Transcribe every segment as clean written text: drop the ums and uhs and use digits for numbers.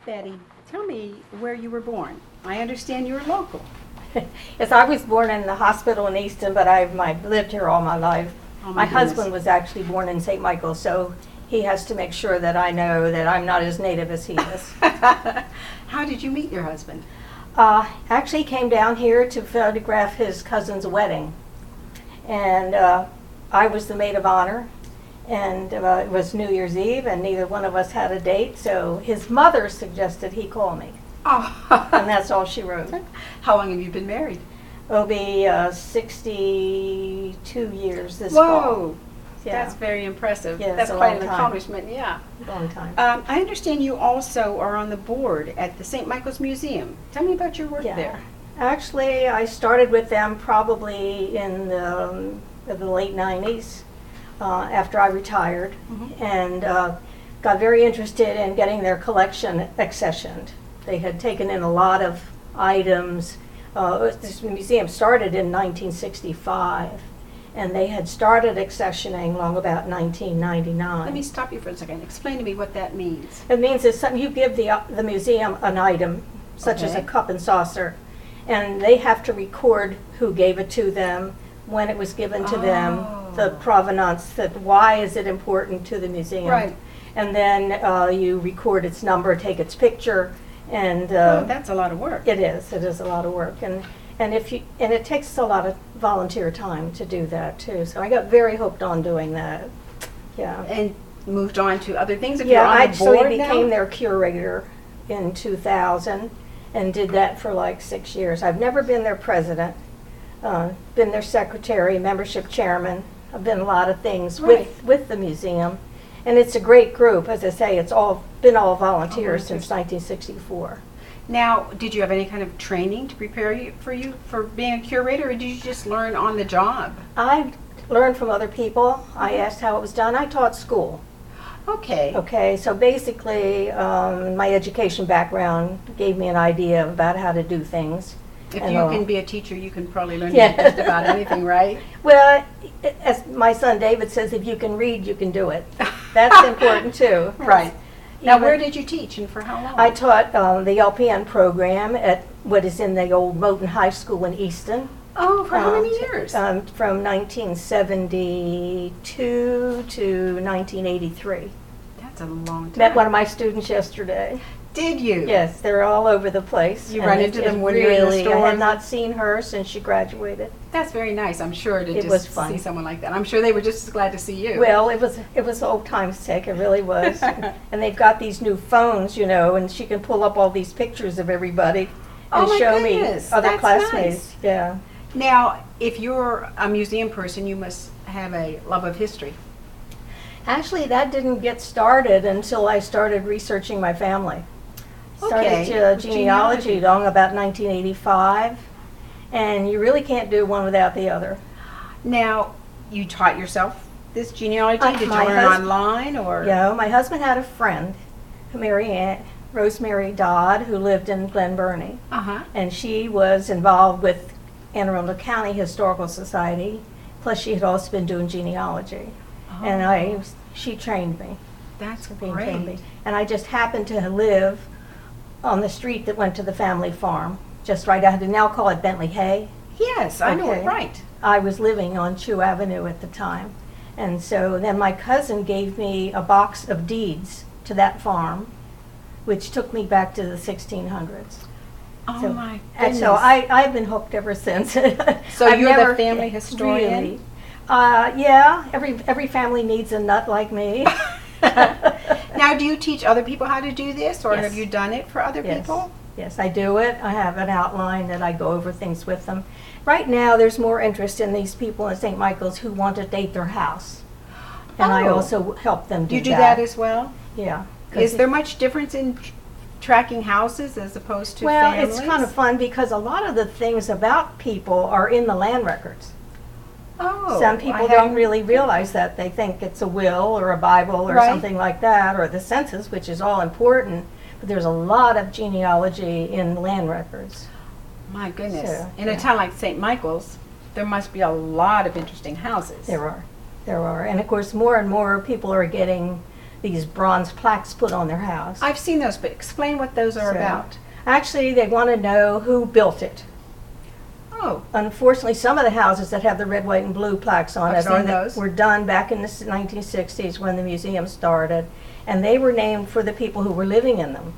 Betty, tell me where you were born. I understand you're local. Yes, I was born in the hospital in Easton, but I've lived here all my life. Oh, my goodness. husband was actually born in St. Michael's, so he has to make sure that I know that I'm not as native as he is. How did you meet your husband? Actually came down here to photograph his cousin's wedding. And I was the maid of honor. And it was New Year's Eve, and neither one of us had a date, so his mother suggested he call me. Oh. And that's all she wrote. How long have you been married? It'll be 62 years this fall. Whoa, Yeah. that's very impressive. Yeah, That's it's a quite long an time. accomplishment, yeah. Long time. I understand you also are on the board at the St. Michael's Museum. Tell me about your work Yeah. there. Actually, I started with them probably in the late 90s after I retired, and got very interested in getting their collection accessioned. They had taken in a lot of items. This museum started in 1965, and they had started accessioning long about 1999. Let me stop you for a second. Explain to me what that means. It means that you give the museum an item, such as a Okay. cup and saucer, and they have to record who gave it to them, when it was given to them, the provenance, that why is it important to the museum. Right. And then you record its number, take its picture, and Oh, that's a lot of work. it is a lot of work. And it takes a lot of volunteer time to do that too. So I got very hooked on doing that. Yeah. And moved on to other things. If Yeah, you're on I the actually board became now? their curator in 2000 and did that for like 6 years. I've never been their president, been their secretary, membership chairman. I've been a lot of things Right. with the museum. And it's a great group. As I say, it's all been all volunteers Oh, since 1964. Now, did you have any kind of training to prepare you for being a curator, or did you just learn on the job? I learned from other people. I asked how it was done. I taught school. Okay. Okay, so basically, my education background gave me an idea about how to do things. If and you all. can be a teacher, you can probably learn Yeah. just about anything, right? Well, as my son David says, if you can read, you can do it. That's important too. Right. Now, Even- where did you teach and for how long? I taught the LPN program at what is in the old Moton High School in Easton. Oh, for how many Um, years? From 1972 to 1983. That's a long time. Met one of my students yesterday. Did you? Yes, they're all over the place. You and run it into them is when you're in the really- I stores? had not seen her since she graduated. That's very nice, I'm sure, to It just was fun. see someone like that. I'm sure they were just as glad to see you. Well, it was old times sake, it really was. And they've got these new phones, and she can pull up all these pictures of everybody Oh and my show goodness, me other that's classmates. nice. Yeah. Now, if you're a museum person, you must have a love of history. Actually, that didn't get started until I started researching my family. Okay, Started with genealogy genealogy. long about 1985, and you really can't do one without the other. Now, you taught yourself this genealogy? Did you my learn husband- online or? My husband had a friend, Rosemary Dodd, who lived in Glen Burnie. Uh-huh. And she was involved with Anne Arundel County Historical Society, plus she had also been doing genealogy. And she trained me. That's Trained me. great. And I just happened to live on the street that went to the family farm, just right out, they now call it Bentley Hay. Yes, I know it Okay. right. I was living on Chew Avenue at the time. And so then my cousin gave me a box of deeds to that farm, which took me back to the 1600s. Oh So- my And goodness. so I've been hooked ever since. So I've you're the never- family historian? Really. Yeah, every family needs a nut like me. Now, do you teach other people how to do this, or Yes. have you done it for other Yes. people? Yes, I do it. I have an outline that I go over things with them. Right now, there's more interest in these people in St. Michael's who want to date their house. And I Oh. also help them do You do that. that as well? Yeah. 'Cause Is there much difference in tracking houses as opposed to Well, families? it's kind of fun because a lot of the things about people are in the land records. Oh, Some I people don't hadn't- really realize that. They think it's a will or a Bible or Right. something like that, or the census, which is all important. But there's a lot of genealogy in land records. My goodness. So, In a yeah. town like St. Michael's, there must be a lot of interesting houses. There are. And of course, more and more people are getting these bronze plaques put on their house. I've seen those, but explain what those are So, about. Actually, they want to know who built it. Oh, Unfortunately, some of the houses that have the red, white, and blue plaques on I've it seen those. were done back in the 1960s when the museum started, and they were named for the people who were living in them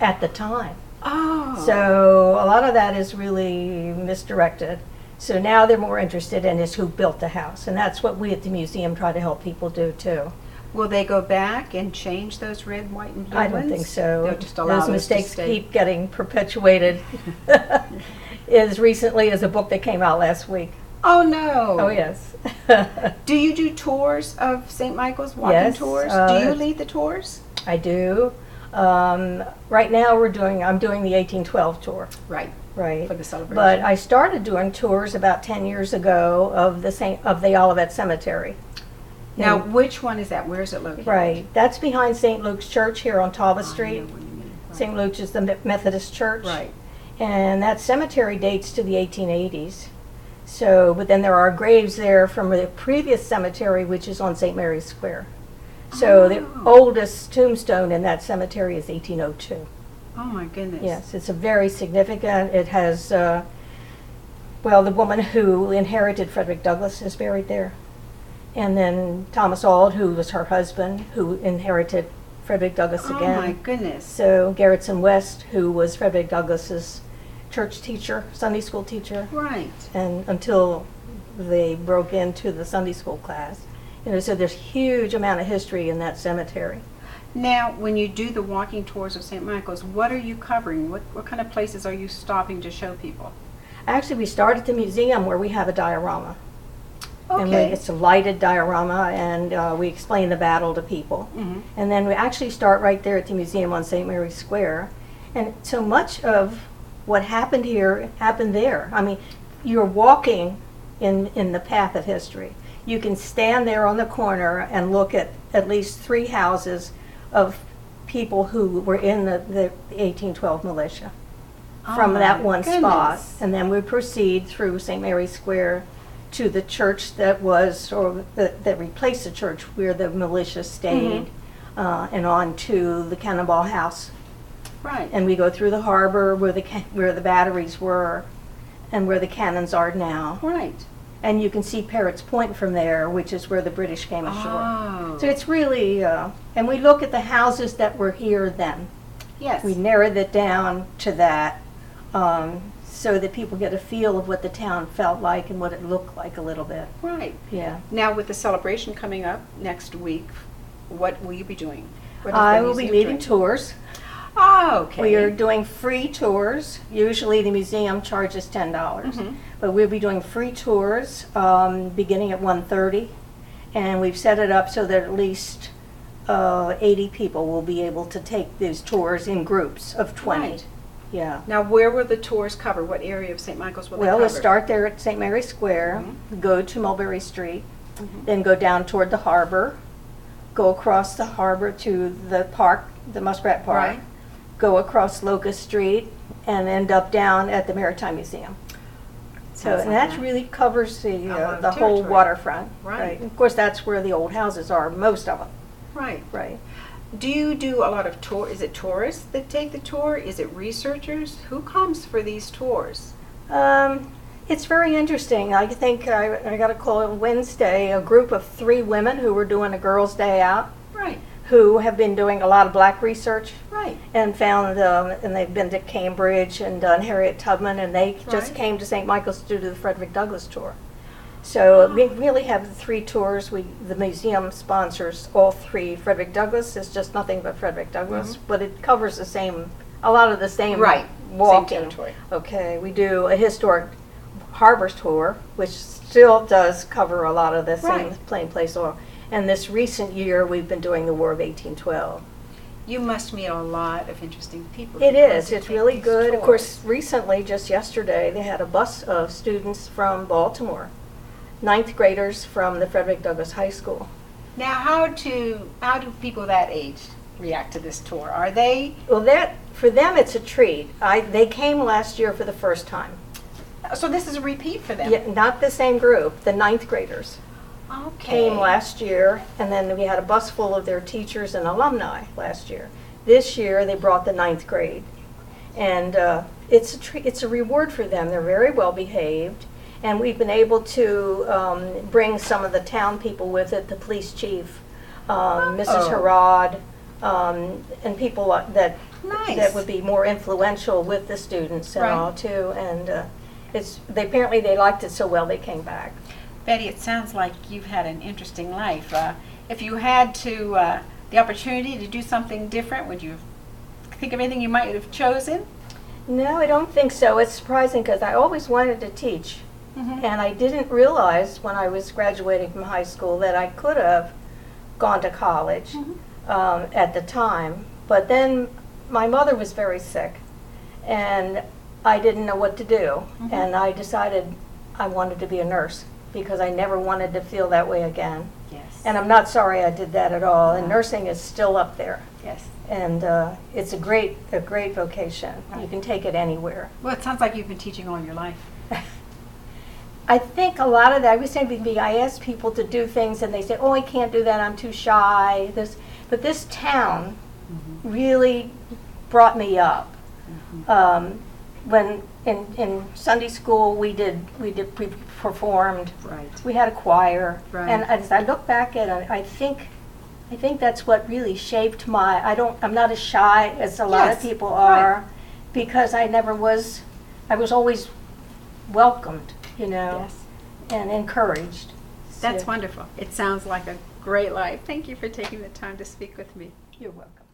at the time. oh. So a lot of that is really misdirected. So now they're more interested in is who built the house, and that's what we at the museum try to help people do too. Will they go back and change those red, white, and blue I don't ones? think so. They'll just allow Those to mistakes stay. keep getting perpetuated. As recently as a book that came out last week. Oh no! Oh yes. Do you do tours of St. Michael's? Walking Yes, tours? Do you lead the tours? I do. Right now I'm doing the 1812 tour. Right, Right. for the celebration. But I started doing tours about 10 years ago of the Olivet Cemetery. Now, And- which one is that? Where is it located? Right. That's behind St. Luke's Church here on Talbot I know Street. what you mean. St. Luke's is the Methodist church. Right. And that cemetery dates to the 1880s. So, but then there are graves there from the previous cemetery, which is on St. Mary's Square. So the Oh. oldest tombstone in that cemetery is 1802. Oh my goodness. Yes, it's a very significant. It has, well, the woman who inherited Frederick Douglass is buried there. And then Thomas Auld, who was her husband, who inherited Frederick Douglass Oh again. my goodness. So Garretson West, who was Frederick Douglass's church teacher, Sunday school teacher, Right. and until they broke into the Sunday school class. You know, so there's huge amount of history in that cemetery. Now, when you do the walking tours of St. Michael's, what are you covering? What kind of places are you stopping to show people? Actually, we start at the museum where we have a diorama. And Okay. it's a lighted diorama, and we explain the battle to people. Mhm. And then we actually start right there at the museum on St. Mary's Square. And so much of what happened here happened there. I mean, you're walking in the path of history. You can stand there on the corner and look at least 3 houses of people who were in the 1812 militia from Oh, that my one spot. goodness. And then we proceed through St. Mary's Square to the church that was, or that replaced the church where the militia stayed, and on to the Cannonball House. Right. And we go through the harbor where the batteries were and where the cannons are now. Right. And you can see Parrott's Point from there, which is where the British came ashore. Oh. So it's really, and we look at the houses that were here then. Yes. We narrowed it down to that, so that people get a feel of what the town felt like and what it looked like a little bit. Right. Yeah. Now, with the celebration coming up next week, what will you be doing? What is I the will be museum leading doing? tours. Oh, okay. We are doing free tours. Usually the museum charges $10, Mhm. but we'll be doing free tours beginning at 1:30, and we've set it up so that at least 80 people will be able to take these tours in groups of 20. Right. Yeah. Now, where will the tours cover? What area of St. Michael's will they Well, cover? we'll start there at St. Mary's Square, go to Mulberry Street, then go down toward the harbor, go across the harbor to the park, the Muskrat Park, Right. go across Locust Street, and end up down at the Maritime Museum. So, Sounds and like that that. really covers A lot of the whole territory. waterfront. Right. Of course, that's where the old houses are, most of them. Right. Right. Do you do a lot of tour? Is it tourists that take the tour? Is it researchers? Who comes for these tours? It's very interesting. I think I got a call on Wednesday, a group of 3 women who were doing a girls' day out, Right. who have been doing a lot of black research Right. and found, and they've been to Cambridge and done Harriet Tubman, and they just Right. came to St. Michael's to do the Frederick Douglass tour. So we really have the 3 tours. The museum sponsors all 3. Frederick Douglass is just nothing but Frederick Douglass, but it covers a lot of the same Right. walking. Same territory. Okay, we do a historic harbor tour, which still does cover a lot of the same Right. plain place oil. And this recent year, we've been doing the War of 1812. You must meet a lot of interesting people. It because is. you It's take really these good. Of tours. course, recently, just yesterday, they had a bus of students from Baltimore, 9th graders from the Frederick Douglass High School. Now, how do people that age react to this tour? Are they? Well, for them, it's a treat. They came last year for the first time. So this is a repeat for them. Yeah, not the same group, the 9th graders. Okay. came last year, and then we had a bus full of their teachers and alumni last year. This year, they brought the 9th grade. And it's a reward for them. They're very well behaved. And we've been able to bring some of the town people with it, the police chief, Mrs. Harrod, and people that would be more influential with the students and all too. And apparently they liked it so well they came back. Betty, it sounds like you've had an interesting life. If you had the opportunity to do something different, would you think of anything you might have chosen? No, I don't think so. It's surprising because I always wanted to teach. And I didn't realize when I was graduating from high school that I could have gone to college at the time. But then my mother was very sick, and I didn't know what to do. And I decided I wanted to be a nurse because I never wanted to feel that way again. Yes. And I'm not sorry I did that at all. And nursing is still up there. Yes. And it's a great vocation. You can take it anywhere. Well, it sounds like you've been teaching all your life. I think a lot of that, I was saying, I ask people to do things and they say, oh, I can't do that, I'm too shy. But this town really brought me up. When in Sunday school we performed, we had a choir, and as I look back at it, I think that's what really shaped I'm not as shy as a lot of people are, because I was always welcomed, and encouraged. That's wonderful. It sounds like a great life. Thank you for taking the time to speak with me. You're welcome.